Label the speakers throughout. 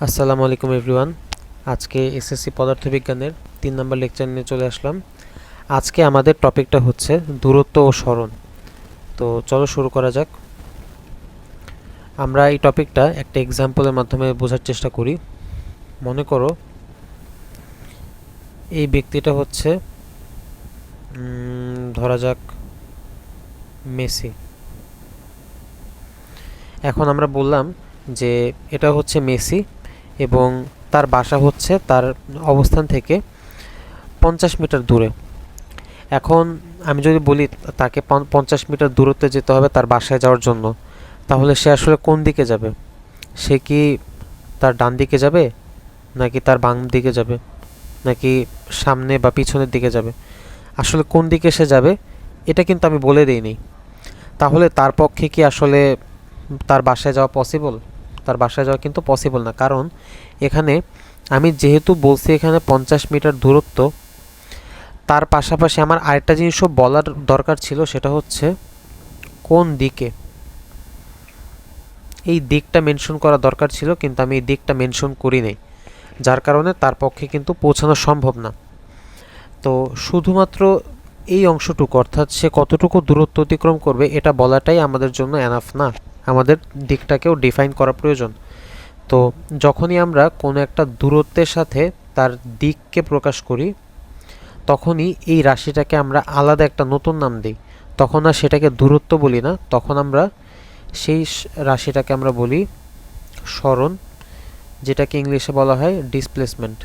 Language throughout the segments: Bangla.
Speaker 1: আসসালামু আলাইকুম এভরিওয়ান। আজকে এসএসসি পদার্থবিজ্ঞানের 3 নম্বর লেকচার নিয়ে চলে আসলাম। আজকে আমাদের টপিকটা হচ্ছে দূরত্ব ও সরণ। তো চলো শুরু করা যাক। আমরা এই টপিকটা একটা এক্সাম্পলের মাধ্যমে বোঝার চেষ্টা করি। মনে করো এই ব্যক্তিটা হচ্ছে ধরা যাক মেসি। এখন আমরা বললাম যে এটা হচ্ছে মেসি এবং তার বাসা হচ্ছে তার অবস্থান থেকে 50 মিটার দূরে। এখন আমি যদি বলি তাকে 50 মিটার দূরত্বে যেতে হবে তার বাসায় যাওয়ার জন্য, তাহলে সে আসলে কোন দিকে যাবে? সে কি তার ডান দিকে যাবে, নাকি তার বাম দিকে যাবে, নাকি সামনে বা পিছনের দিকে যাবে? আসলে কোন দিকে সে যাবে এটা কিন্তু আমি বলে দিইনি। তাহলে তার পক্ষে কি আসলে তার বাসায় যাওয়া পসিবল? তার বাসায় যাওয়া কিন্তু পসিবল না, কারণ এখানে আমি যেহেতু বলছি এখানে 50 মিটার দূরত্ব, তার পাশাপাশি আমার আরেকটা জিনিসও বলার দরকার ছিল, সেটা হচ্ছে কোন দিকে। এই দিকটা মেনশন করা দরকার ছিল, কিন্তু আমি এই দিকটা মেনশন করি নাই, যার কারণে তার পক্ষে কিন্তু পৌঁছানো সম্ভব না। তো শুধুমাত্র এই অংশটুকু, অর্থাৎ সে কতটুকু দূরত্ব অতিক্রম করবে, এটা বলাটাই আমাদের জন্য এনাফ না। আমাদের দিকটাকেও ডিফাইন করা প্রয়োজন। তো যখনই আমরা কোনো একটা দূরত্বের সাথে তার দিককে প্রকাশ করি, তখনই এই রাশিটাকে আমরা আলাদা একটা নতুন নাম দিই। তখন আর সেটাকে দূরত্ব বলি না, তখন আমরা সেই রাশিটাকে আমরা বলি সরণ, যেটাকে ইংলিশে বলা হয় ডিসপ্লেসমেন্ট।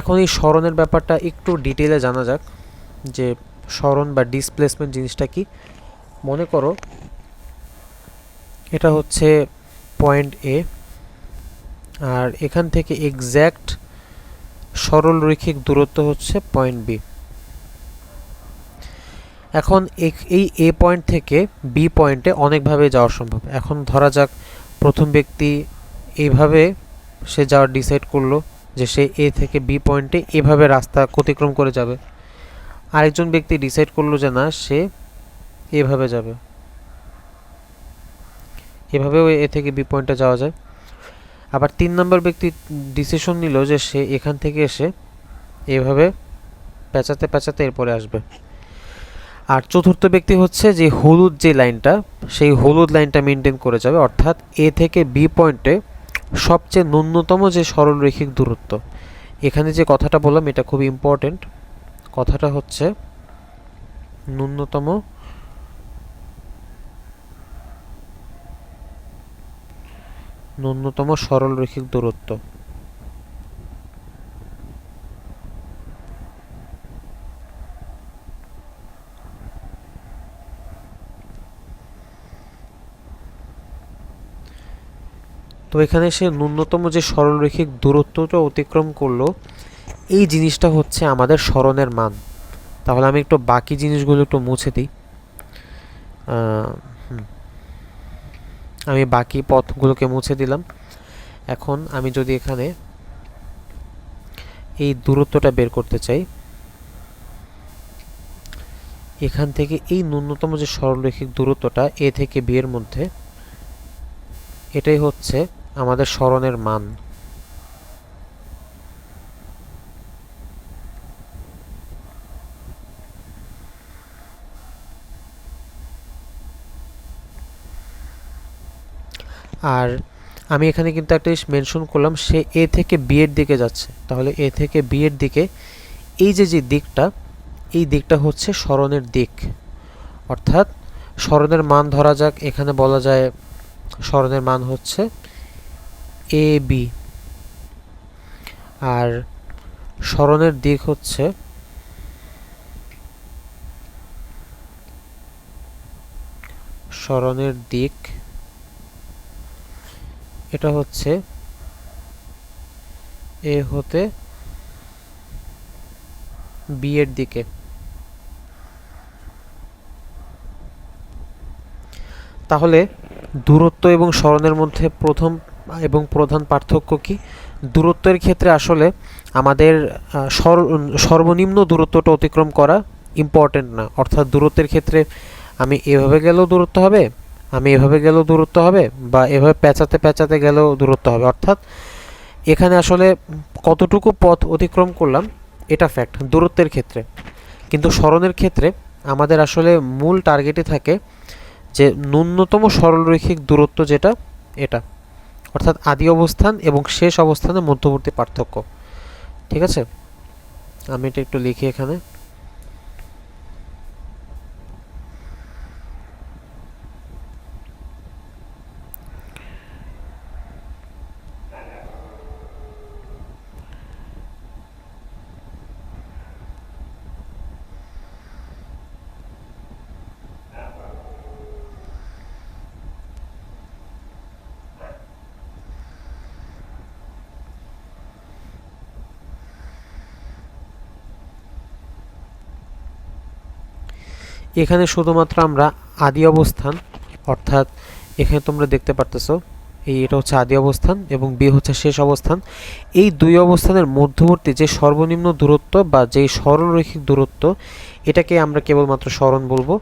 Speaker 1: এখন এই সরণের ব্যাপারটা একটু ডিটেইলে জানা যাক, যে সরণ বা ডিসপ্লেসমেন্ট জিনিসটা কি। মনে করো এটা হচ্ছে পয়েন্ট এ, আর এখান থেকে এক্স্যাক্ট সরলরৈখিক দূরত্ব হচ্ছে পয়েন্ট বি। এখন এই এ পয়েন্ট থেকে বি পয়েন্টে অনেকভাবে যাওয়া সম্ভব। এখন ধরা যাক প্রথম ব্যক্তি এইভাবে সে যাওয়ার ডিসাইড করলো, যে সে এ থেকে বি পয়েন্টে এভাবে রাস্তা অতিক্রম করে যাবে। আরেকজন ব্যক্তি ডিসাইড করলো যে না, সে এভাবে যাবে, এভাবেও এ থেকে বি পয়েন্টে যাওয়া যায়। আবার 3 নম্বর ব্যক্তি ডিসিশন নিল যে সে এখান থেকে এসে এভাবে পেঁচাতে পেঁচাতে এরপরে আসবে। আর চতুর্থ ব্যক্তি হচ্ছে যে হলুদ যে লাইনটা, সেই হলুদ লাইনটা মেনটেন করে যাবে, অর্থাৎ এ থেকে বি পয়েন্টে সবচেয়ে ন্যূনতম যে সরলরৈখিক দূরত্ব। এখানে যে কথাটা বললাম এটা খুব ইম্পর্টেন্ট। কথাটা হচ্ছে ন্যূনতম সরলরৈখিক দূরত্ব। তো এখানে সে ন্যূনতম যে সরলরৈখিক দূরত্বটা অতিক্রম করলো, এই জিনিসটা হচ্ছে আমাদের সরণের মান। তাহলে আমি একটু বাকি জিনিসগুলো একটু মুছে দিই। আমি বাকি পথগুলোকে মুছে দিলাম। এখন আমি যদি এখানে এই দূরত্বটা বের করতে চাই, এখান থেকে এই ন্যূনতম যে সরলরৈখিক দূরত্বটা এ থেকে বি এর মধ্যে, এটাই হচ্ছে আমাদের সরণের মান। আর আমি এখানে কিন্তু একটা জিনিস মেনশন করলাম, সে এ থেকে বি এর দিকে যাচ্ছে। তাহলে এ থেকে বি এর দিকে এই যে দিকটা, এই দিকটা হচ্ছে সরণের দিক। অর্থাৎ সরণের মান ধরা যাক, এখানে বলা যায় সরণের মান হচ্ছে এ বি, আর সরণের দিক হচ্ছে এটা হচ্ছে এ হতে বি এর দিকে। তাহলে দূরত্ব এবং সরণের মধ্যে প্রথম এবং প্রধান পার্থক্য কি? দূরত্বের ক্ষেত্রে আসলে আমাদের সর্বনিম্ন দূরত্বটা অতিক্রম করা ইম্পর্টেন্ট না, অর্থাৎ দূরত্বের ক্ষেত্রে আমি এভাবে গেলেও দূরত্ব হবে, আমি এভাবে গেলেও দূরত্ব হবে, বা এভাবে পেঁচাতে পেঁচাতে গেলেও দূরত্ব হবে। অর্থাৎ এখানে আসলে কতটুকু পথ অতিক্রম করলাম এটা ফ্যাক্ট দূরত্বের ক্ষেত্রে। কিন্তু সরণের ক্ষেত্রে আমাদের আসলে মূল টার্গেটে থাকে যে ন্যূনতম সরলরৈখিক দূরত্ব যেটা, এটা অর্থাৎ আদি অবস্থান এবং শেষ অবস্থানের মধ্যবর্তী পার্থক্য। ঠিক আছে, আমি এটা একটু লিখি এখানে। এখানে শুধুমাত্র আমরা আদি অবস্থান, অর্থাৎ এখানে তোমরা দেখতে পারতেছো এটা হচ্ছে আদি অবস্থান এবং বি হচ্ছে শেষ অবস্থান, এই দুই অবস্থানের মধ্যবর্তী যে সর্বনিম্ন দূরত্ব বা যেই সরলরৈখিক দূরত্ব, এটাকে আমরা কেবলমাত্র সরণ বলবো।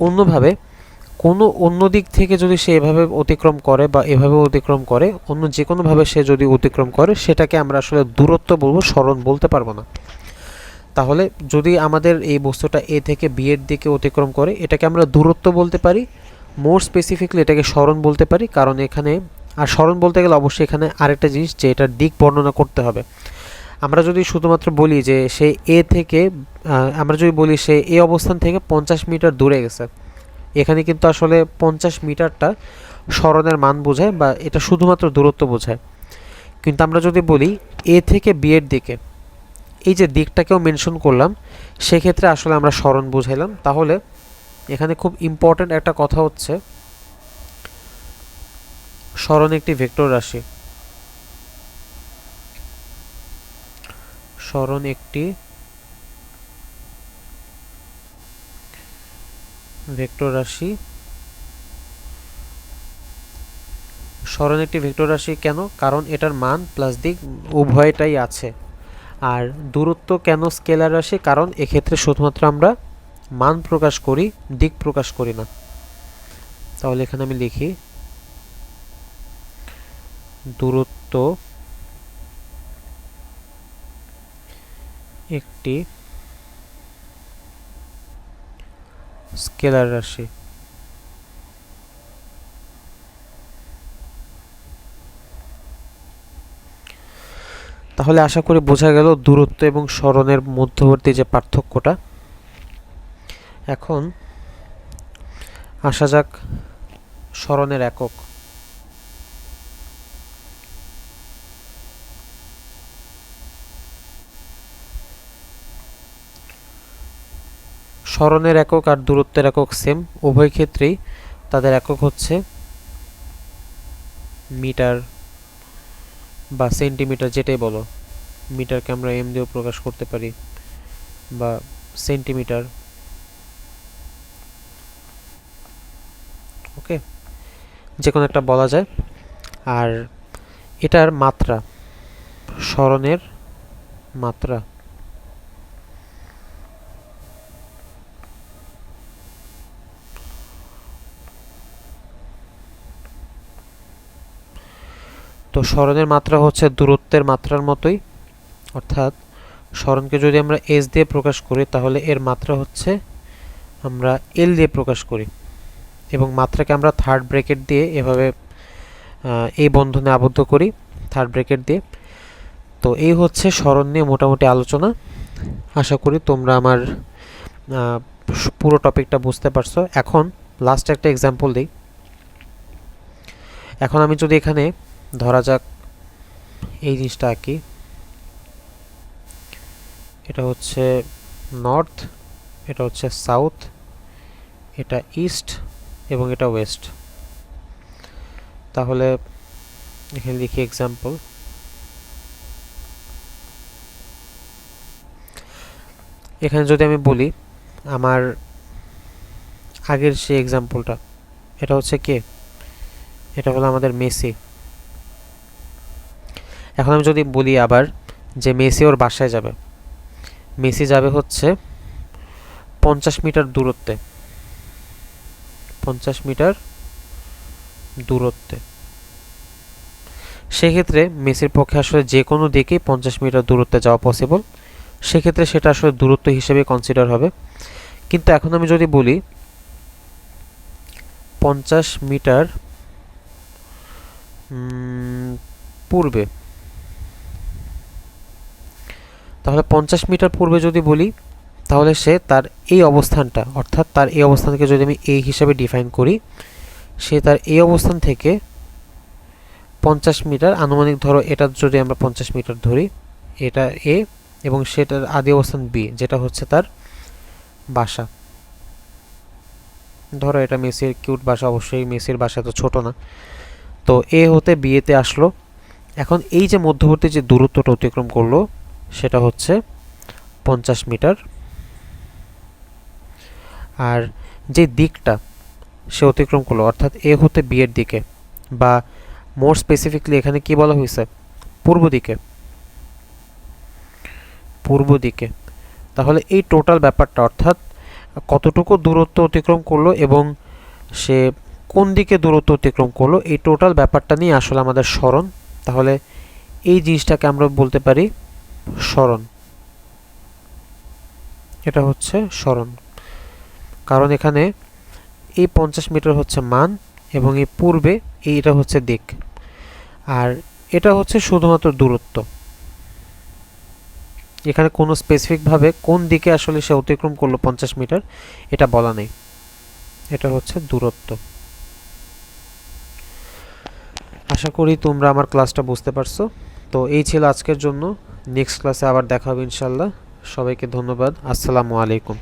Speaker 1: অন্যভাবে কোনো অন্য দিক থেকে যদি সে এভাবে অতিক্রম করে বা এভাবে অতিক্রম করে, অন্য যে কোনোভাবে সে যদি অতিক্রম করে, সেটাকে আমরা আসলে দূরত্ব বলবো, সরণ বলতে পারবো না। তাহলে যদি আমাদের এই বস্তুটা এ থেকে বি এর দিকে অতিক্রম করে, এটাকে আমরা দূরত্ব বলতে পারি, মোর স্পেসিফিকলি এটাকে সরণ বলতে পারি। কারণ এখানে আর সরণ বলতে গেলে অবশ্যই এখানে আরেকটা জিনিস, যে এটার দিক বর্ণনা করতে হবে। আমরা যদি শুধুমাত্র বলি যে সে এ থেকে আমরা যদি বলি সে এ অবস্থান থেকে 50 মিটার দূরে গেছে, এখানে কিন্তু আসলে 50 মিটারটা সরণের মান বোঝায় বা এটা শুধুমাত্র দূরত্ব বোঝায়। কিন্তু আমরা যদি বলি এ থেকে বি এর দিকে, এই যে দিকটাকেও মেনশন করলাম, সেক্ষেত্রে আসলে আমরা সরণ বুঝাইলাম। তাহলে এখানে খুব ইম্পর্ট্যান্ট একটা কথা হচ্ছে, সরণ একটি ভেক্টর রাশি। সরণ একটি ভেক্টর রাশি। সরণ একটি ভেক্টর রাশি কেন? কারণ এটার মান প্লাস দিক উভয়টাই আছে। আর দূরত্ব কেন স্কেলার রাশি? কারণ এক্ষেত্রে শুধুমাত্র আমরা মান প্রকাশ করি, দিক প্রকাশ করি না। তাহলে এখানে আমি লিখি দূরত্ব একটি স্কেলার রাশি। তাহলে আশা করি বোঝা গেল দূরত্ব এবং সরণের মধ্যবর্তী যে পার্থক্যটা। এখন আসা যাক সরণের একক। সরণের একক আর দূরত্বের একক সেম, উভয় ক্ষেত্রেই তাদের একক হচ্ছে মিটার বা সেন্টিমিটার, যেটাই বলো। মিটারকে আমরা এম দিয়েও প্রকাশ করতে পারি বা সেন্টিমিটার। ওকে, যে কোনো একটা বলা যায়। আর এটার মাত্রা, সরণের মাত্রা তো সরণের মাত্রা হচ্ছে দূরত্বের মাত্রার মতোই, অর্থাৎ সরণকে যদি আমরা এস দিয়ে প্রকাশ করি, তাহলে এর মাত্রা হচ্ছে আমরা এল দিয়ে প্রকাশ করি, এবং মাত্রাকে আমরা থার্ড ব্র্যাকেট দিয়ে এভাবে এই বন্ধনে আবদ্ধ করি থার্ড ব্র্যাকেট দিয়ে। তো এই হচ্ছে সরণ নিয়ে মোটামুটি আলোচনা। আশা করি তোমরা আমার পুরো টপিকটা বুঝতে পারছো। এখন লাস্ট একটা এক্সাম্পল দিই। এখন আমি যদি এখানে ধরা যাক এই জিনিসটা আঁকি, এটা হচ্ছে নর্থ, এটা হচ্ছে সাউথ, এটা ইস্ট এবং এটা ওয়েস্ট। তাহলে এখানে লিখি এক্সাম্পল। এখানে যদি আমি বলি আমার আগের সেই এক্সাম্পলটা, এটা হচ্ছে কে? এটা হলো আমাদের মেসি। এখন আমি যদি বলি আবার যে মেসি ওর বাসায় যাবে, মেসি যাবে হচ্ছে 50 মিটার দূরত্বে, 50 মিটার দূরত্বে, সেক্ষেত্রে মেসির পক্ষে আসলে যে কোনো দিকেই 50 মিটার দূরত্বে যাওয়া পসিবল, সেক্ষেত্রে সেটা আসলে দূরত্ব হিসেবে কনসিডার হবে। কিন্তু এখন আমি যদি বলি 50 মিটার পূর্বে, তাহলে 50 মিটার পূর্বে যদি বলি, তাহলে সে তার এই অবস্থানটা, অর্থাৎ তার এই অবস্থানকে যদি আমি এ হিসাবে ডিফাইন করি, সে তার এই অবস্থান থেকে 50 মিটার, আনুমানিক ধরো এটা যদি আমরা 50 মিটার ধরি, এটা এ এবং সেটার আদি অবস্থান বি, যেটা হচ্ছে তার বাসা। ধরো এটা মেসির কিউট বাসা, অবশ্যই মেসির বাসা তো ছোট না। তো এ হতে বিয়েতে আসলো। এখন এই যে মধ্যবর্তী যে দূরত্বটা অতিক্রম করলো সেটা হচ্ছে 50 মিটার। আর যে দিকটা সে অতিক্রম করলো, অর্থাৎ এ হতে বি এর দিকে, বা মোর স্পেসিফিকলি এখানে কি বলা হয়েছে, পূর্ব দিকে, পূর্ব দিকে। তাহলে এই টোটাল ব্যাপারটা, অর্থাৎ কতটুকু দূরত্ব অতিক্রম করলো এবং সে কোন দিকে দূরত্ব অতিক্রম করলো, এই টোটাল ব্যাপারটা নিয়ে আসলে আমাদের সরণ। তাহলে এই জিনিসটাকে আমরা বলতে পারি সরণ। এটা হচ্ছে সরণ, কারণ এখানে এই 50 মিটার হচ্ছে মান এবং এই পূর্বে এইটা হচ্ছে দিক, আর এটা হচ্ছে শুধুমাত্র দূরত্ব। এখানে কোনো স্পেসিফিকভাবে কোন দিকে আসলে সে অতিক্রম করলো 50 মিটার এটা বলা নেই, এটা হচ্ছে দূরত্ব। আশা করি তোমরা আমার ক্লাসটা বুঝতে পারছো। তো এই ছিল আজকের জন্য, নেক্সট ক্লাসে আবার দেখা হবে ইনশাল্লাহ। সবাইকে ধন্যবাদ, আসসালামু আলাইকুম।